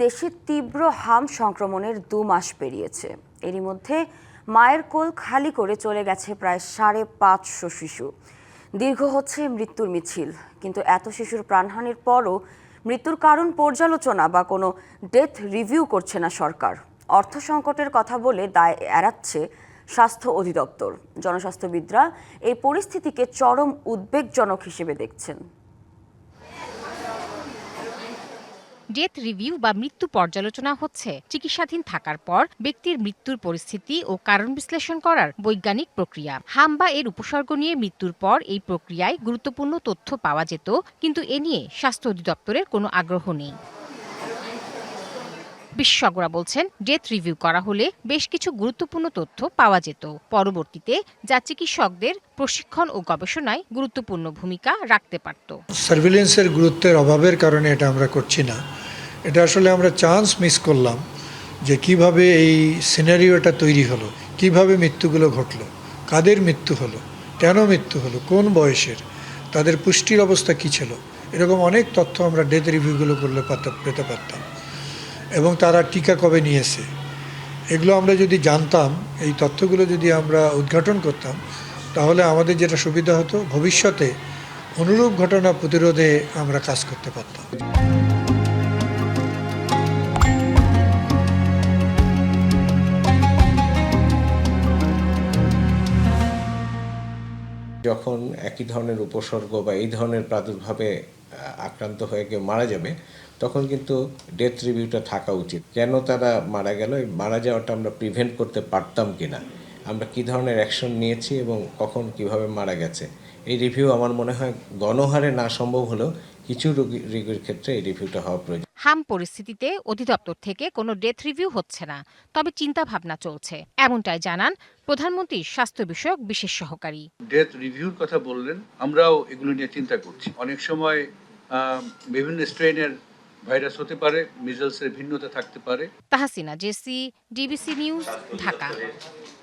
দেশে তীব্র হাম সংক্রমণের 2 মাস পেরিয়েছে। এরই মধ্যে মায়ের কোল খালি করে চলে গেছে প্রায় 550 শিশু। দীর্ঘ হচ্ছে মৃত্যুর মিছিল, কিন্তু এত শিশুর প্রাণহানির পরও মৃত্যুর কারণ পর্যালোচনা বা কোনো ডেথ রিভিউ করছে না সরকার। অর্থ সংকটের কথা বলে দায় এড়াচ্ছে স্বাস্থ্য অধিদপ্তর। জনস্বাস্থ্যবিদরা এই পরিস্থিতিকে চরম উদ্বেগজনক হিসেবে দেখছেন। ডেথ রিভিউ বা মৃত্যু পর্যালোচনা হচ্ছে চিকিৎসাধীন থাকার পর ব্যক্তির মৃত্যুর পরিস্থিতি ও কারণ বিশ্লেষণ করার বৈজ্ঞানিক প্রক্রিয়া। হাম বা এর উপসর্গ নিয়ে মৃত্যুর পর এই প্রক্রিয়ায় গুরুত্বপূর্ণ তথ্য পাওয়া যেত, কিন্তু এ নিয়ে স্বাস্থ্য অধিদপ্তরের কোনো আগ্রহ নেই। বিশেষজ্ঞরা বলছেন, ডেথ রিভিউ করা হলে বেশ কিছু গুরুত্বপূর্ণ তথ্য পাওয়া যেত পরবর্তীতে, যা চিকিৎসকদের প্রশিক্ষণ ও গবেষণায় গুরুত্বপূর্ণ ভূমিকা রাখতে পারত। সার্ভিলেন্সের গুরুত্বের অভাবের কারণে এটা আমরা করছি না। এটা আসলে আমরা চান্স মিস করলাম যে কিভাবে এই সিনারিওটা তৈরি হলো, কিভাবে মৃত্যুগুলো ঘটলো, কাদের মৃত্যু হলো, কেন মৃত্যু হলো, কোন বয়সের, তাদের পুষ্টির অবস্থা কী ছিল, এরকম অনেক তথ্য আমরা ডেথ রিভিউগুলো করলে পেতে পারতাম। এবং তারা টিকা কবে নিয়েছে, এগুলো আমরা যদি জানতাম, এই তথ্যগুলো যদি আমরা উদ্ঘাটন করতাম, তাহলে আমাদের যেটা সুবিধা হতো, ভবিষ্যতে অনুরূপ ঘটনা প্রতিরোধে আমরা কাজ করতে পারতাম। যখন একই ধরনের উপসর্গ বা এই ধরনের প্রাদুর্ভাবে আক্রান্ত হয়ে কেউ মারা যাবে, তখন কিন্তু ডেথ রিভিউটা থাকা উচিত। কেন তারা মারা গেল, এই মারা যাওয়াটা আমরা প্রিভেন্ট করতে পারতাম কিনা, আমরা কি ধরনের অ্যাকশন নিয়েছি এবং কখন কিভাবে মারা গেছে, এই রিভিউ আমার মনে হয় গণহারে না সম্ভব হলেও কিছু রোগীর ক্ষেত্রে এই রিভিউটা হওয়া প্রয়োজন। হাম পরিস্থিতিতে অধিদপ্তর থেকে কোনো ডেথ রিভিউ হচ্ছে না, তবে চিন্তা ভাবনা চলছে, এমনটাই জানান প্রধানমন্ত্রীর স্বাস্থ্য বিষয়ক বিশেষ সহকারী। ডেথ রিভিউর কথা বললেন, আমরাও এগুলো নিয়ে চিন্তা করছি। অনেক সময় বিভিন্ন স্ট্রেনের ভাইরাস হতে পারে, মিজলসের ভিন্নতা থাকতে পারে। Tahsina Jesi, DBC news, Dhaka.